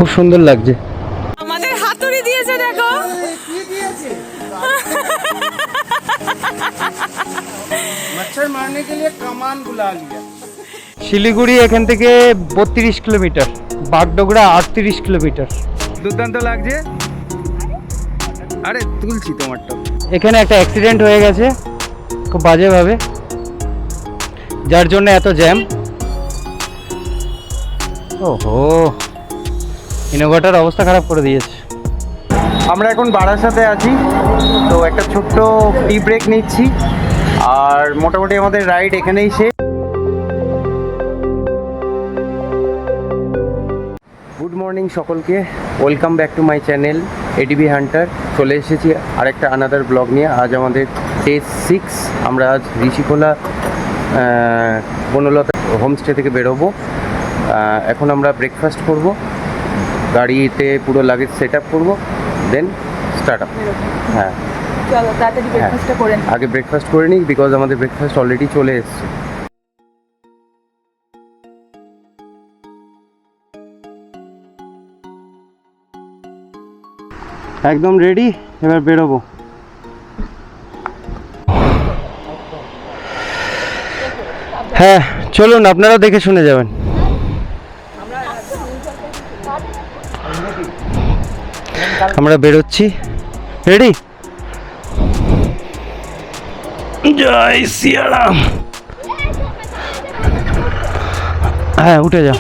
খুব সুন্দর লাগছে। আমাদের হাতুড়ি দিয়েছে দেখো। কি দিয়েছে? मच्छर मारने के लिए कमान बुला लिया। শিলিগুড়ি এখান থেকে 32 কিলোমিটার, বাগডোগরা 38 কিলোমিটার। দুর্দান্ত লাগছে। আরে তুলছি তোমারটা। এখানে একটা অ্যাক্সিডেন্ট হয়ে গেছে খুব বাজেভাবে, যার জন্য এত জ্যাম। ওহো, ইনোভাটার অবস্থা খারাপ করে দিয়েছে। আমরা এখন বারাসাতে আছি, তো একটা ছোট্ট টি ব্রেক নিচ্ছি, আর মোটামুটি আমাদের রাইড এখানেই শেষ। গুড মর্নিং সকলকে, welcome back to my channel ADB Hunter. চলে এসেছি আরেকটা আনাদার ব্লগ নিয়ে। আজ আমাদের ডে 6। আমরা আজ ঋষিখোলা বনলতা হোমস্টে থেকে বেরোবো। এখন আমরা ব্রেকফাস্ট করব, গাড়িতে পুরো লাগেজ সেট আপ করবো, দেন স্টার্ট আপ। হ্যাঁ চলো তাড়াতাড়ি ব্রেকফাস্টটা করে নিই। আগে ব্রেকফাস্ট করে নিই, বিকজ আমাদের ব্রেকফাস্ট অলরেডি চলে এসছে। একদম রেডি, এবার বেরোবো। হ্যাঁ চলুন, আপনারাও দেখে শুনে যাবেন। আমরা বেরোচ্ছি, রেডি? জয় সিয়ারাম। হ্যাঁ উঠে যাও।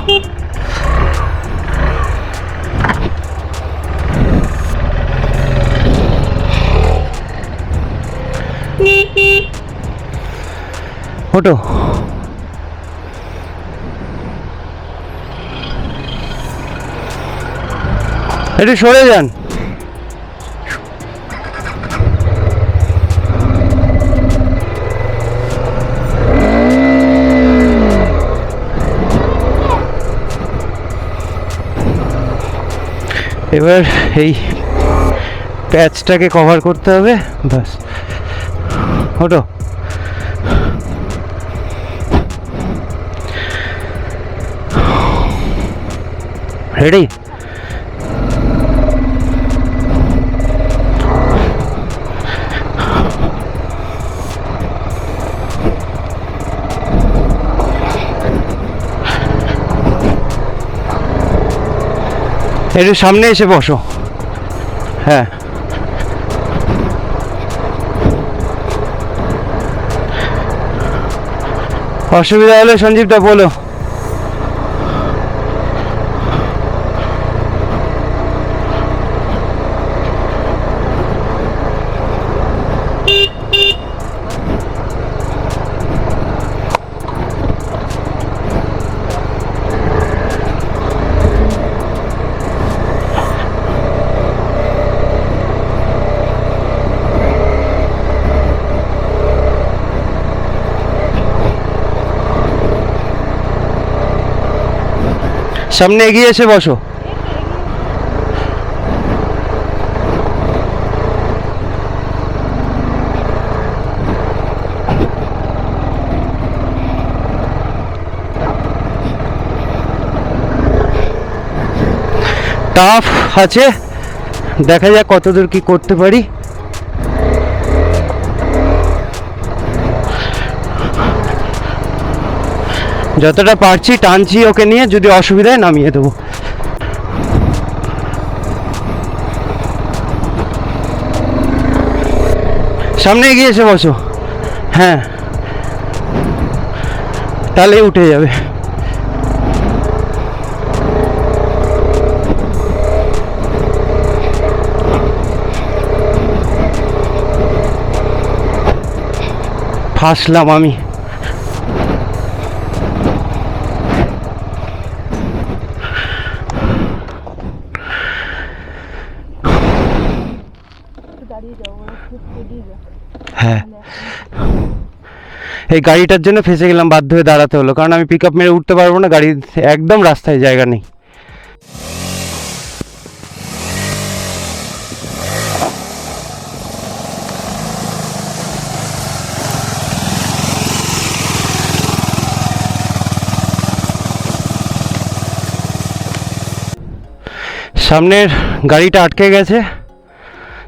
ওঠো। একটু সরে যান। এবার এই প্যাচটাকে কভার করতে হবে, ব্যাস। ওঠো। রেডি? একটু সামনে এসে বসো। হ্যাঁ অসুবিধা হলে সঞ্জীবদা বলো। সামনে এগিয়ে এসে বসো। টাফ আছে, দেখা যাক কতদূর কি করতে পারি। যতটা পারছি টানছি ওকে নিয়ে, যদি অসুবিধায় নামিয়ে দেবো। সামনে এগিয়ে এসে বসো। হ্যাঁ তাহলেই উঠে যাবে। ফাঁসলাম আমি। হ্যাঁ এই গাড়িটার জন্য ফেসে গেলাম, বাধ্য হয়ে দাঁড়াতে হলো, কারণ আমি পিক আপ মেরে উঠতে পারবো না, গাড়ি একদম রাস্তায় জায়গা নেই। সামনের গাড়িটা আটকে গেছে,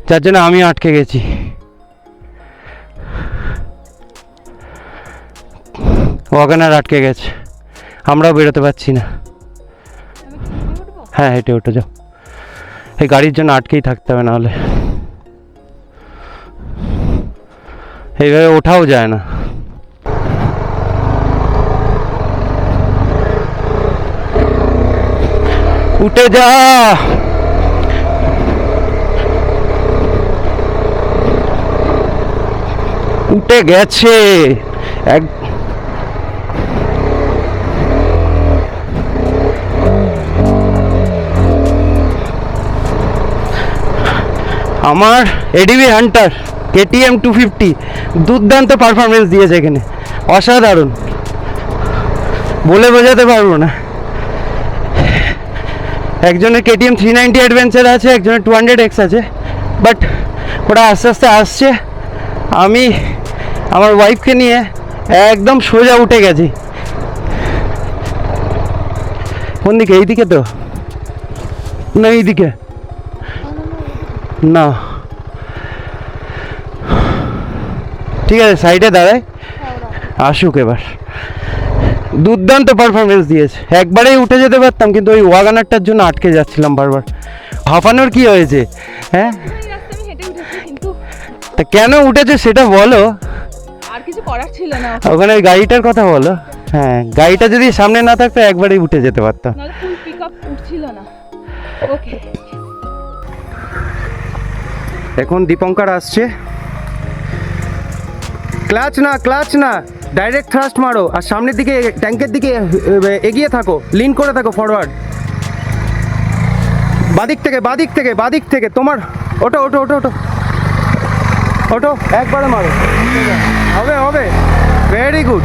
যার জন্য আমি আটকে গেছি। ওয়াগনার আটকে গেছে, আমরাও বেরোতে পারছি না। হ্যাঁ, হেঁটে উঠে যাও, এই গাড়ির জন্য আটকেই থাকতে হবে, নাহলে এইভাবে ওঠাও যায় না। উঠে যা, উঠে গেছে এক। আমার এডিবি হান্টার KTM 250 দুর্দান্ত পারফরমেন্স দিয়েছে এখানে, অসাধারণ, বলে বোঝাতে পারবো না। একজনের KTM 390 অ্যাডভেঞ্চার আছে, একজনের 200X আছে, বাট ওরা আস্তে আস্তে আসছে। আমি আমার ওয়াইফকে নিয়ে একদম সোজা উঠে গেছি। কোন দিকে? এইদিকে তো না, এইদিকে না, ঠিক আছে সাইডে দাঁড়ায়, আসুক এবার। দুর্দান্ত পারফরমেন্স দিয়েছে, একবারেই উঠে যেতে পারতাম, কিন্তু ওই ওয়াগানারটার জন্য আটকে যাচ্ছিলাম বারবার। হাঁপানোর কি হয়েছে? হ্যাঁ, তা কেন উঠেছে সেটা বলো। আর কিছু করার ছিল না, ওখানে ওই গাড়িটার কথা বলো। হ্যাঁ, গাড়িটা যদি সামনে না থাকতো একবারেই উঠে যেতে পারতাম। নাহলে ফুল পিকআপ উঠছিল না। ওকে, এখন দীপঙ্কর আসছে। ক্লাচ না, ডাইরেক্ট থ্রাস্ট মারো, আর সামনের দিকে ট্যাঙ্কের দিকে এগিয়ে থাকো, লিন করে থাকো ফরওয়ার্ড। বাদিক থেকে তোমার, ওটো একবারে মারো, হবে, ভেরি গুড।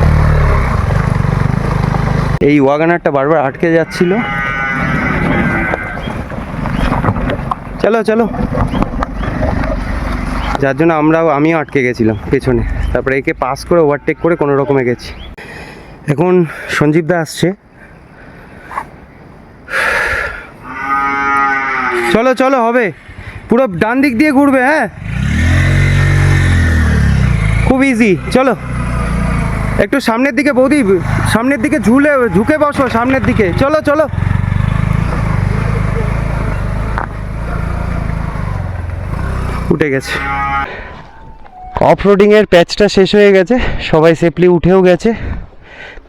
এই ওয়াগনারটা বারবার আটকে যাচ্ছিল। চলো, যার জন্য আমিও আটকে গেছিলাম পেছনে, তারপরে একে পাস করে ওভারটেক করে কোনো রকমে গেছি। এখন সঞ্জীব দা আসছে। চলো, হবে, পুরো ডান দিক দিয়ে ঘুরবে। হ্যাঁ, খুব ইজি। চলো একটু সামনের দিকে, বৌদি সামনের দিকে ঝুঁকে বসো, সামনের দিকে। চলো, উঠে গেছে। অফ রোডিংয়ের প্যাচটা শেষ হয়ে গেছে, সবাই সেফলি উঠেও গেছে।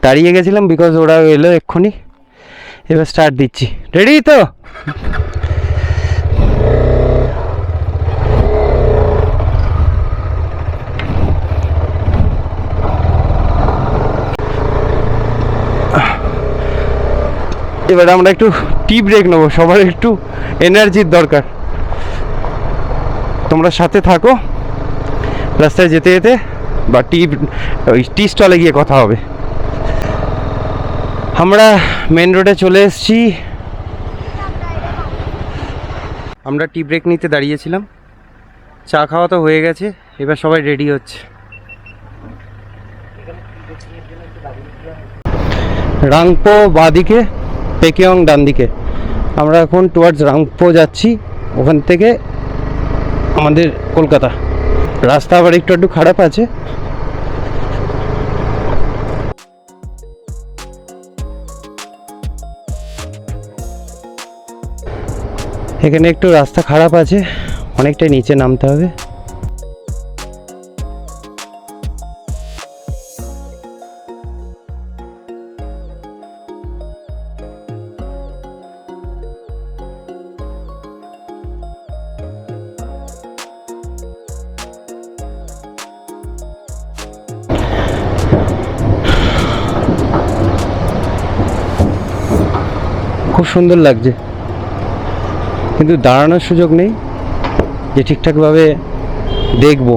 দাঁড়িয়ে গেছিলাম বিকজ ওরা এলো এক্ষুনি। এবার স্টার্ট দিচ্ছি, রেডি তো? এবার আমরা একটু টি ব্রেক নেবো, সবার একটু এনার্জির দরকার। তোমরা সাথে থাকো, রাস্তায় যেতে বা টি স্টলে গিয়ে কথা হবে। আমরা মেন রোডে চলে এসেছি। আমরা টি ব্রেক নিতে দাঁড়িয়েছিলাম, চা খাওয়া তো হয়ে গেছে, এবার সবাই রেডি হচ্ছে। রাংপো বাঁদিকে, পেকিয়ং ডান দিকে। আমরা এখন টুয়ার্ডস রাংপো যাচ্ছি, ওখান থেকে আমাদের কলকাতা। রাস্তা আবার একটু খারাপ আছে। এখানে একটু রাস্তা খারাপ আছে, অনেকটাই নিচে নামতে হবে। খুব সুন্দর লাগছে, কিন্তু দাঁড়ানোর সুযোগ নেই যে ঠিকঠাকভাবে দেখব।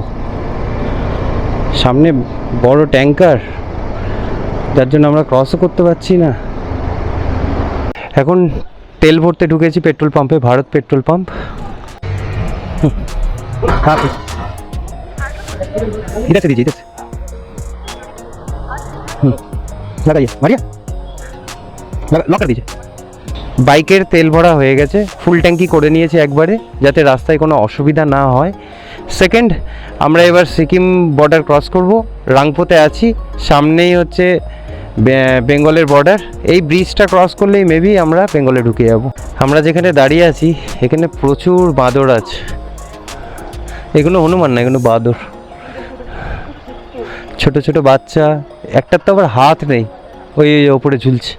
সামনে বড় ট্যাঙ্কার, যার জন্য আমরা ক্রসও করতে পারছি না। এখন তেল ভরতে ঢুকেছি পেট্রোল পাম্পে, ভারত পেট্রোল পাম্প। हाँ इधर से दीजिए, इधर से लगाइए, मारिए, लॉक कर दीजिए। বাইকের তেল ভরা হয়ে গেছে, ফুল ট্যাঙ্কি করে নিয়েছি একবারে, যাতে রাস্তায় কোনো অসুবিধা না হয়। সেকেন্ড, আমরা এবার সিকিম বর্ডার ক্রস করব, রাংপোতে আছি, সামনেই হচ্ছে বেঙ্গলের বর্ডার। এই ব্রিজটা ক্রস করলেই মেবি আমরা বেঙ্গলে ঢুকে যাব। আমরা যেখানে দাঁড়িয়ে আছি এখানে প্রচুর বাঁদর আছে। এগুলো হনুমান না, এগুলো বাঁদর, ছোট ছোট বাচ্চা। একটার তো আবার হাত নেই, ওই ওপরে ঝুলছে,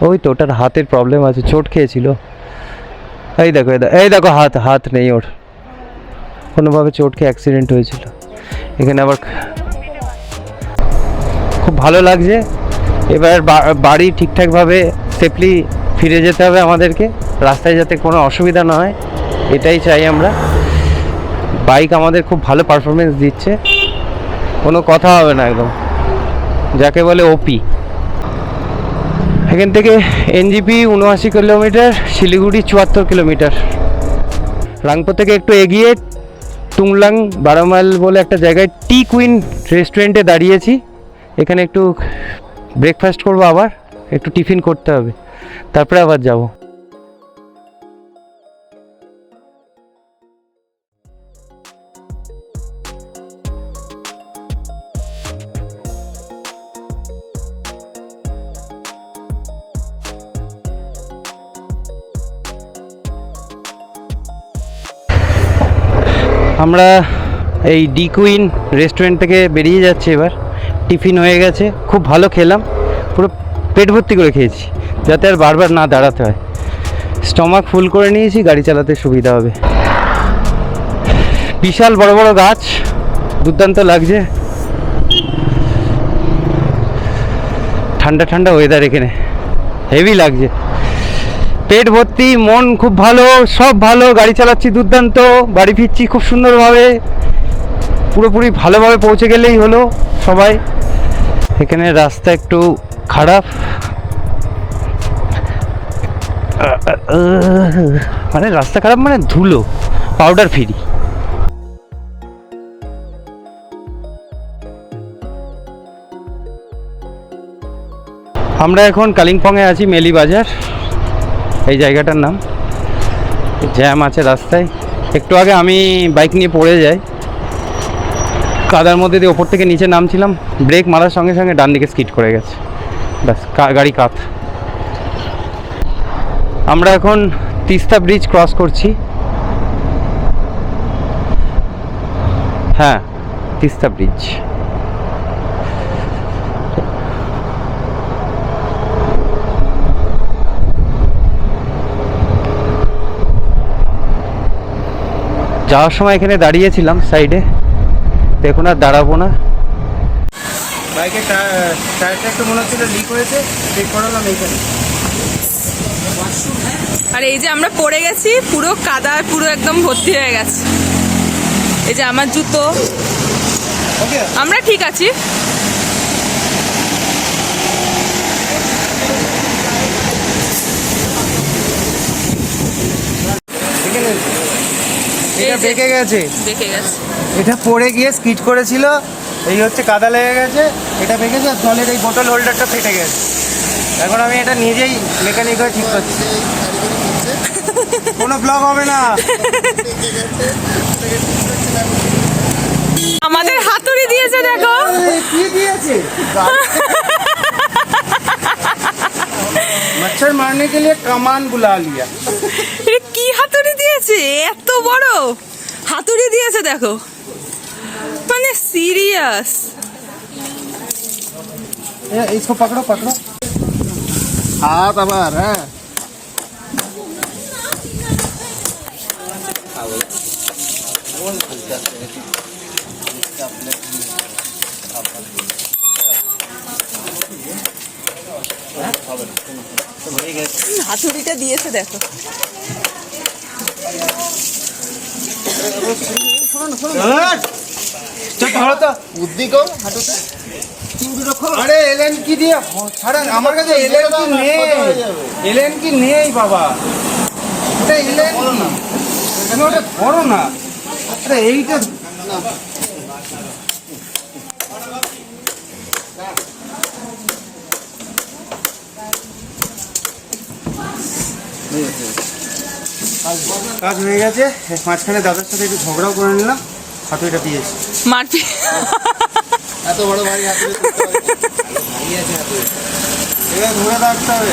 ওই তো ওটার হাতের প্রবলেম আছে, চোট খেয়েছিল। এই দেখো এই দেখো হাত নেই ওর, কোনোভাবে চোট খেয়ে অ্যাক্সিডেন্ট হয়েছিল। এখানে আবার খুব ভালো লাগছে। এবার বাড়ি ঠিকঠাকভাবে সেফলি ফিরে যেতে হবে আমাদেরকে, রাস্তায় যাতে কোনো অসুবিধা না হয়, এটাই চাই আমরা। বাইক আমাদের খুব ভালো পারফরমেন্স দিচ্ছে, কোনো কথা হবে না, একদম যাকে বলে ওপি। এখান থেকে NJP 79 kilometre, Siliguri 74 kilometre. Rangpo থেকে একটু এগিয়ে টুংলাং 12 মাইল বলে একটা জায়গায় টি কুইন রেস্টুরেন্টে দাঁড়িয়েছি। এখানে একটু ব্রেকফাস্ট করবো, আবার একটু টিফিন করতে হবে, তারপরে আবার যাব। আমরা এই ডি কুইন রেস্টুরেন্ট থেকে বেরিয়ে যাচ্ছি এবার। টিফিন হয়ে গেছে, খুব ভালো খেলাম, পুরো পেট ভর্তি করে খেয়েছি, যাতে আর বারবার না দাঁড়াতে হয়। স্টমাক ফুল করে নিয়েছি, গাড়ি চালাতে সুবিধা হবে। বিশাল বড় বড় গাছ, দুর্দান্ত লাগছে। ঠান্ডা ঠান্ডা ওয়েদার, এখানে হেভি লাগছে। পেট ভর্তি, মন খুব ভালো, সব ভালো। গাড়ি চালাচ্ছি দুর্দান্ত, বাড়ি ফিরছি খুব সুন্দরভাবে, পুরোপুরি ভালোভাবে পৌঁছে গেলেই হলো সবাই। এখানে রাস্তা একটু খারাপ, মানে রাস্তা খারাপ মানে ধুলো, পাউডার ফ্রি। আমরা এখন কালিম্পংয়ে আছি, মেলি বাজার এই জায়গাটার নাম। জ্যাম আছে রাস্তায়। একটু আগে আমি বাইক নিয়ে পড়ে যাই কাদার মধ্যে দিয়ে, ওপর থেকে নিচে নামছিলাম, ব্রেক মারার সঙ্গে সঙ্গে ডান দিকে স্কিড করে গেছে, ব্যাস গাড়ি কাত। আমরা এখন তিস্তা ব্রিজ ক্রস করছি। হ্যাঁ, তিস্তা ব্রিজ। যাওয়ার সময় এখানে দাঁড়িয়েছিলাম সাইডে, দেখুন আর দাঁড়াবো না। বাইকের টায়ারটা একটু মনে হচ্ছিল লিক হয়েছে, ঠিক করালাম এইখানে। আর এই যে আমরা পড়ে গেছি, পুরো কাদা, পুরো একদম ভর্তি হয়ে গেছে। এই যে আমার জুতো, আমরা ঠিক আছি। এটা বেঁকে গেছে, দেখে গেছে, এটা পড়ে গিয়ে স্কিড করেছিল, এই হচ্ছে কাদা লেগে গেছে, এটা বেঁকেছে। আর জলের এই বোতল হোল্ডারটা ফেটে গেছে, এখন আমি এটা নিজেই মেকানিক হয়ে ঠিক করছি। কোনো ব্লগ হবে না। আমাদের হাতুড়ি দিয়েছে, দেখো কি দিয়েছে, मच्छर मारने के लिए कमान बुला लिया। এটা কি হাতুড়ি দিয়েছে, এত বড় হাতুড়ি দিয়েছে দেখো, মানে সিরিয়াস। इसको पकड़ो पकड़ो, हाथ आबार হ্যাঁ। হাতুড়িটা দিয়েছে দেখো। বুদ্ধি কম হাঁটুতে চিংড়ি রাখো। আরে এলেন কি দিয়ে ছাড়েন, আমার কাছে এলেন কি নেই, এলেন কি নেই বাবা, এটা এলেন কি, তুমি ওটা ধরো না। আরে এইটা কাজ হয়ে গেছে, মাঝখানে দাদার সাথে একটু ঝগড়াও করে নিলাম, হাতুড়িটা দিয়েছি। মারপিট এত বড় ভারী হাতুড়ি তুলতে হবে। ভারী আছে হাতুড়ি। এবার ধরে রাখতে হবে।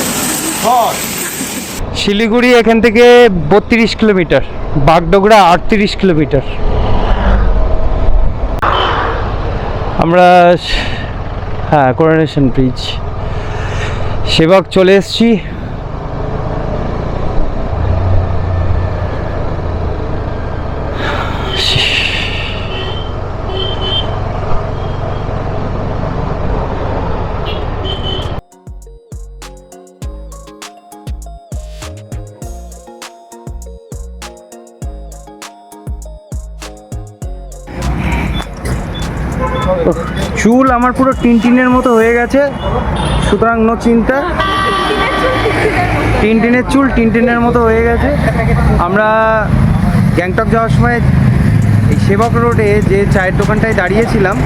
শিলিগুড়ি এখান থেকে 32 কিলোমিটার, বাগডোগরা 38 কিলোমিটার। আমরা হ্যাঁ করোনেশন ব্রিজ সেবক চলে এসেছি। চুল আমার পুরো টিনটিনের মতো হয়ে গেছে, সুতরাং নো চিন্তা। টিনটিনের চুল টিনটিনের মতো হয়ে গেছে। আমরা গ্যাংটক যাওয়ার সময় এই সেবক রোডে যে চায়ের দোকানটায় দাঁড়িয়েছিলাম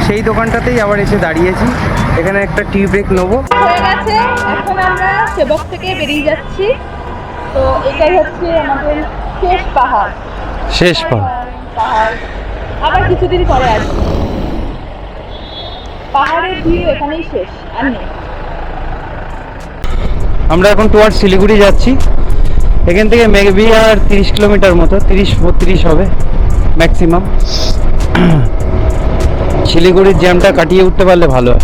সেই দোকানটাতেই আবার এসে দাঁড়িয়েছি। এখানে একটা টি ব্রেক নেবো। হয়ে গেছে, এখন আমরা সেবক থেকে বেরিয়ে যাচ্ছি। তো এটাই হচ্ছে আমাদের শেষ পাহাড়। শেষ পাহাড়। আবার কিছুদিন পরে আসবো। পাহাড়ের ভিউ এখানেই শেষ, আর নেই। আমরা এখন টুয়ার্ড শিলিগুড়ি যাচ্ছি। এখান থেকে মেবি আর 30 কিলোমিটার মতো, 30-32 হবে ম্যাক্সিমাম। শিলিগুড়ির জ্যামটা কাটিয়ে উঠতে পারলে ভালো হয়।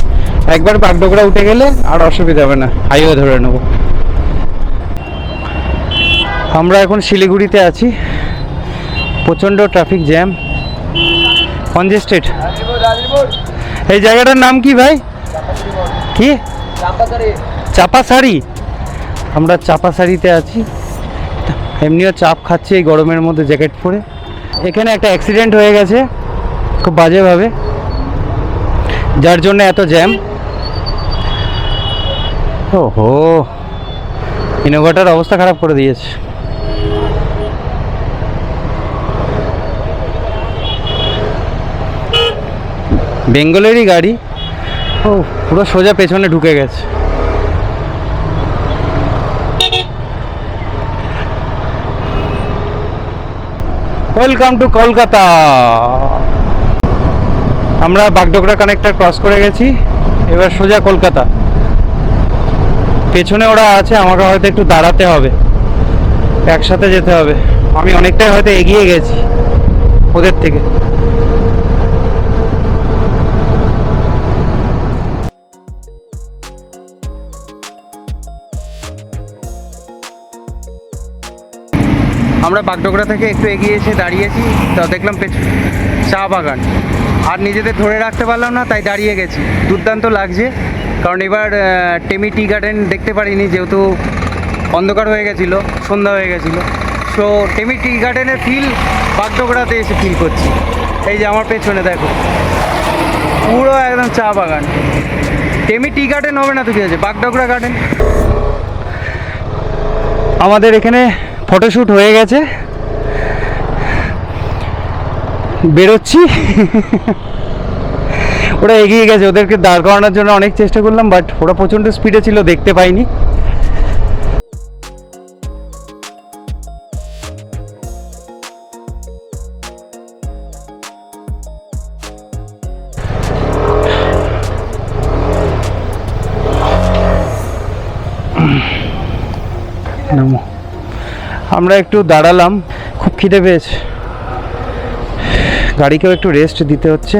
একবার বাগডোগরা উঠে গেলে আর অসুবিধা হবে না, হাইওয়ে ধরে নেব। আমরা এখন শিলিগুড়িতে আছি, প্রচণ্ড ট্রাফিক জ্যাম, কনজেস্টেড। এই জায়গাটার নাম কি ভাই? কি? চাপাসারি। আমরা চাপাসারিতে আছি, এমনিও চাপ খাচ্ছি এই গরমের মধ্যে জ্যাকেট পরে। এখানে একটা অ্যাক্সিডেন্ট হয়ে গেছে খুব বাজেভাবে, যার জন্য এত জ্যাম। ওহো, ইনোভাটার অবস্থা খারাপ করে দিয়েছে। বেঙ্গলেরই গাড়ি, ও পুরো সোজা পেছনে ঢুকে গেছে। Welcome to Kolkata. আমরা বাগডোগরা কানেক্টর ক্রস করে গেছি, এবার সোজা কলকাতা। পেছনে ওরা আছে, আমাকে হয়তো একটু দাঁড়াতে হবে, একসাথে যেতে হবে। আমি অনেকটাই হয়তো এগিয়ে গেছি ওদের থেকে। আমরা বাগডোগরা থেকে একটু এগিয়ে এসে দাঁড়িয়েছি, তো দেখলাম চা বাগান, আর নিজেদের ধরে রাখতে পারলাম না, তাই দাঁড়িয়ে গেছি। দুর্দান্ত লাগছে, কারণ এবার টেমি টি গার্ডেন দেখতে পারিনি, যেহেতু অন্ধকার হয়ে গেছিলো, সন্ধ্যা হয়ে গেছিলো। সো টেমি টি গার্ডেনের ফিল বাগডোগরাতে এসে ফিল করছি। এই যে আমার পেছনে দেখো, পুরো একদম চা বাগান। টেমি টি গার্ডেন হবে না তো কি আছে, বাগডোগরা গার্ডেন। আমাদের এখানে ফটোশ্যুট হয়ে গেছে, বেরোচ্ছি। ওরা এগিয়ে গেছে, ওদেরকে দাঁড় করানোর জন্য অনেক চেষ্টা করলাম, বাট ওরা প্রচণ্ড স্পিডে ছিল, দেখতে পাইনি। আমরা একটু দাঁড়ালাম, খুব খিদে পেয়েছে, গাড়িকেও একটু রেস্ট দিতে হচ্ছে।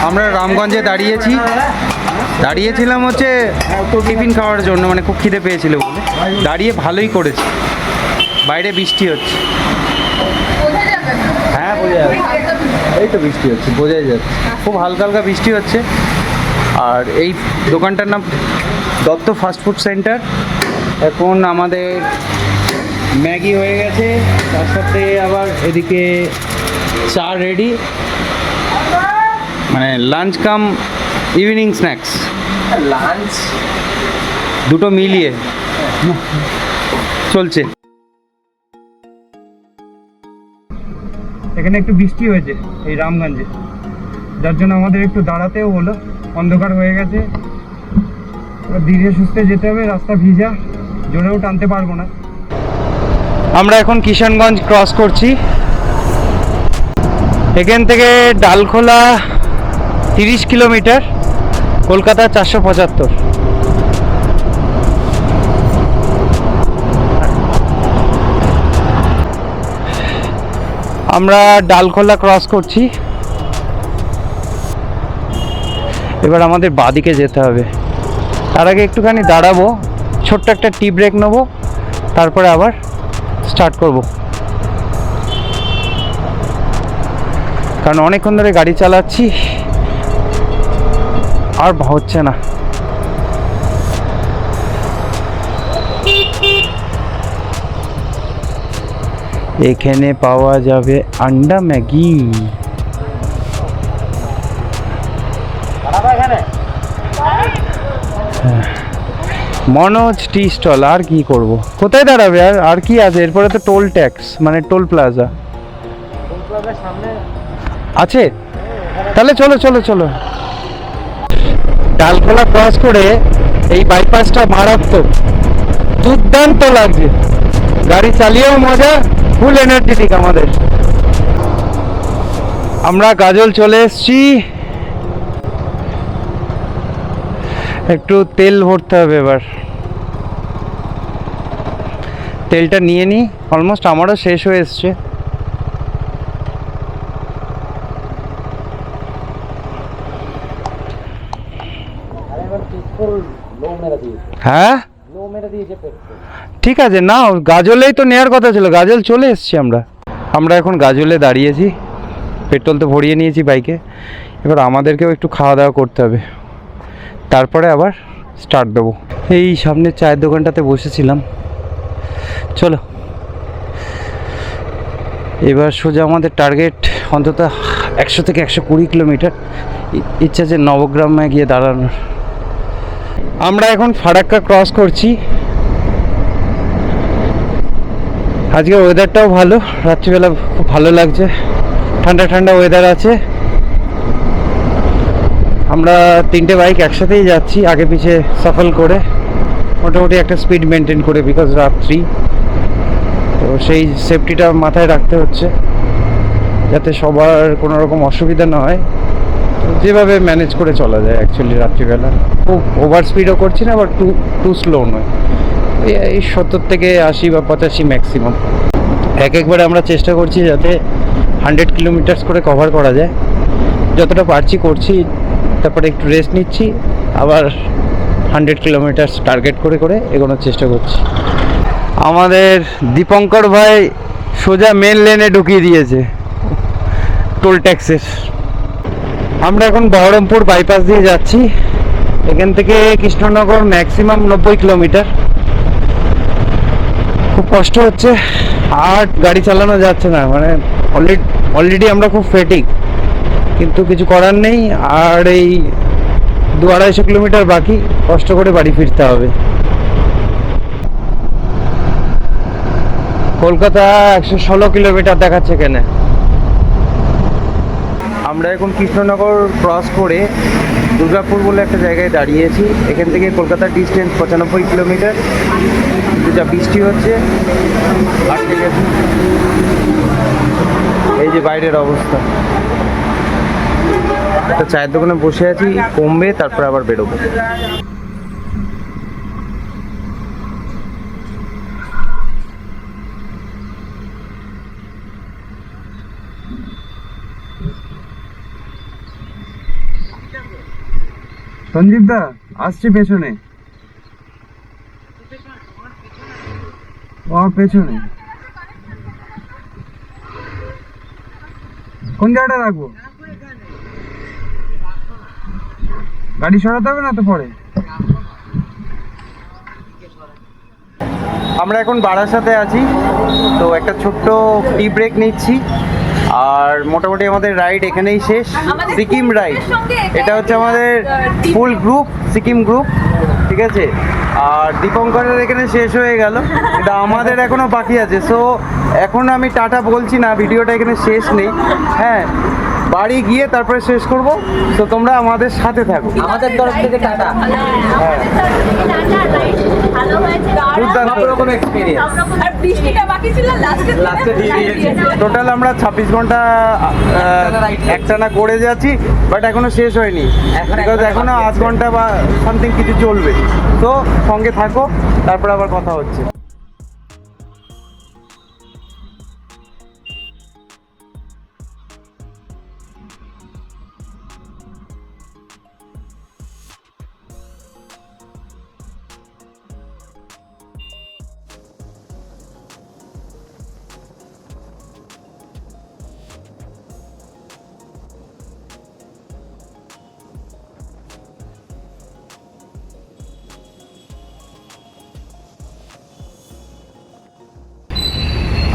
আমরা রামগঞ্জে দাঁড়িয়েছিলাম হচ্ছে টিফিন খাওয়ার জন্য, মানে খুব খিদে পেয়েছিল বলে। দাঁড়িয়ে ভালোই করেছি, বাইরে বৃষ্টি হচ্ছে। হ্যাঁ বোঝা যাবে, এই তো বৃষ্টি হচ্ছে, বোঝাই যাচ্ছে, খুব হালকা হালকা বৃষ্টি হচ্ছে। আর এই দোকানটার নাম দত্ত ফাস্টফুড সেন্টার। এখন আমাদের ম্যাগি হয়ে গেছে, তার সাথে আবার এদিকে চা রেডি, মানে লাঞ্চ কাম ইভিনিং স্ন্যাক্স, লাঞ্চ দুটো মিলিয়ে চলছে। এখানে একটু বৃষ্টি হয়েছে এই রামগঞ্জে, যার জন্য আমাদের একটু দাঁড়াতেও হলো, অন্ধকার হয়ে গেছে, ধীরে সুস্থে যেতে হবে, রাস্তা ভিজা। জোরেও টানতে পারবো না। আমরা এখন কিষানগঞ্জ ক্রস করছি। এখান থেকে ডালখোলা 30 কিলোমিটার, কলকাতা 475। আমরা ডালখোলা ক্রস করছি। এবার আমাদের বাঁদিকে যেতে হবে। তার আগে একটুখানি দাঁড়াবো, ছোট্ট একটা টি ব্রেক নেবো, তারপরে আবার স্টার্ট করব। কারণ অনেকক্ষণ ধরে গাড়ি চালাচ্ছি, আর হচ্ছে না। এখানে পাওয়া যাবে আন্ডা ম্যাগি। Manoj tea stall. আর কি করব, কোথায় দাঁড়াবে? আর কি আছে এরপরে? তো টোল ট্যাক্স, মানে টোল প্লাজা আছে। তাহলে চলো চলো চলো। ডালখোলা ক্রস করে এই বাইপাসটা মারাত্মক, দুর্দান্ত লাগছে। গাড়ি চালিয়েও মজা, ফুল এনার্জেটিক আমাদের। আমরা গাজল চলে এসেছি। একটু তেল ভরতে হবে এবার। তেলটা নিয়ে নিই, অলমোস্ট আমারও শেষ হয়ে এসছে। হ্যাঁ ঠিক আছে, না গাজলেই তো নেওয়ার কথা ছিল, গাজল চলে এসছি আমরা। আমরা এখন গাজলে দাঁড়িয়েছি, পেট্রোল তো ভরিয়ে নিয়েছি বাইকে। এবার আমাদেরকেও একটু খাওয়া দাওয়া করতে হবে, তারপরে আবার স্টার্ট দেবো। এই সামনের চায়ের দোকানটাতে বসেছিলাম। চলো এবার সোজা আমাদের টার্গেট অন্তত 100 থেকে 120 কিলোমিটার। ইচ্ছা যে নবগ্রামে গিয়ে দাঁড়ানোর। আমরা এখন ফারাক্কা ক্রস করছি। আজকে ওয়েদারটাও ভালো, রাত্রিবেলা খুব ভালো লাগছে, ঠান্ডা ঠান্ডা ওয়েদার আছে। আমরা 3টে বাইক একসাথেই যাচ্ছি, আগে পিছে সাফল করে, মোটামুটি একটা স্পিড মেনটেন করে, বিকজ রাত্রি তো সেই সেফটিটা মাথায় রাখতে হচ্ছে, যাতে সবার কোনো রকম অসুবিধা না হয়। যেভাবে ম্যানেজ করে চলা যায় অ্যাকচুয়ালি রাত্রিবেলা। খুব ওভার স্পিডও করছি না, আবার টু স্লো নয়। এই 70 থেকে 80 বা 85 ম্যাক্সিমাম। একবারে আমরা চেষ্টা করছি যাতে 100 কিলোমিটার্স করে কভার করা যায়। যতটা পারছি করছি, তারপরে একটু রেস্ট নিচ্ছি, আবার 100 কিলোমিটার্স টার্গেট করে করে এগোনোর চেষ্টা করছি। আমাদের দীপঙ্কর ভাই সোজা মেন লেনে ঢুকিয়ে দিয়েছে টোল ট্যাক্সের। আমরা এখন বহরমপুর বাইপাস দিয়ে যাচ্ছি। এখান থেকে কৃষ্ণনগর ম্যাক্সিমাম 90 কিলোমিটার। খুব কষ্ট হচ্ছে, আর গাড়ি চালানো যাচ্ছে না, মানে অলরেডি আমরা খুব ফেটিক, কিন্তু কিছু করার নেই। আর এই 200-250 কিলোমিটার বাকি, কষ্ট করে বাড়ি ফিরতে হবে। কলকাতা 116 কিলোমিটার দেখাচ্ছে এখানে। আমরা এখন কৃষ্ণনগর ক্রস করে দুর্গাপুর বলে একটা জায়গায় দাঁড়িয়েছি। এখান থেকে কলকাতার ডিস্টেন্স 95 কিলোমিটার। যা বৃষ্টি হচ্ছে, আটকে গেছে। এই যে বাইরের অবস্থা। একটা চায়ের দোকানে বসে আছি, কমবে তারপর আবার বেরোবো। সঞ্জীব দা আসছে পেছনে, পেছনে কোন জায়গাটা রাখবো? গাড়ি সরাতে হবে না তো পরে। আমরা এখন বারাসাতে আছি, তো একটা ছোট্ট টি ব্রেক নিচ্ছি। আর মোটামুটি আমাদের রাইড এখানেই শেষ। সিকিম রাইড, এটা হচ্ছে আমাদের ফুল গ্রুপ, সিকিম গ্রুপ, ঠিক আছে। আর দীপঙ্করের এখানে শেষ হয়ে গেল, এটা আমাদের এখনও বাকি আছে। সো এখন আমি টাটা বলছি না, ভিডিওটা এখানে শেষ নেই। হ্যাঁ, বাড়ি গিয়ে তারপরে শেষ করব। তো তোমরা আমাদের সাথে থাকো। আমাদের তরফ থেকে টাটা। দুর্দান্ত। সব রকম এক্সপিরিয়েন্স। আর বৃষ্টিটা বাকি ছিল লাস্টে দিয়ে দিয়েছে। টোটাল আমরা 26 ঘন্টা একটানা করে যাচ্ছি, বাট এখনো শেষ হয়নি, বিকজ এখনো 8 ঘন্টা বা সামথিং কিছু চলবে। তো সঙ্গে থাকো, তারপর আবার কথা হচ্ছে।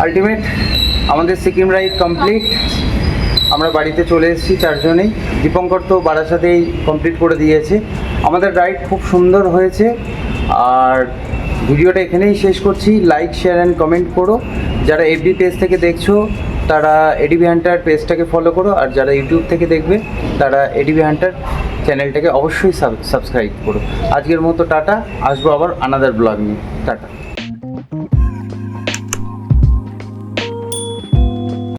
আলটিমেট আমাদের সিকিম রাইড কমপ্লিট। আমরা বাড়িতে চলে এসেছি চারজনেই। দীপঙ্কর তো বারাসাতেই কমপ্লিট করে দিয়েছে। আমাদের রাইড খুব সুন্দর হয়েছে। আর ভিডিওটা এখানেই শেষ করছি। লাইক, শেয়ার অ্যান্ড কমেন্ট করো। যারা এফবি পেজ থেকে দেখছো তারা এডিবি হান্টার পেজটাকে ফলো করো, আর যারা ইউটিউব থেকে দেখবে তারা এডিবি হান্টার চ্যানেলটাকে অবশ্যই সাবস্ক্রাইব করো। আজকের মতো টাটা, আসবো আবার আনাদার ব্লগ নিয়ে। টাটা।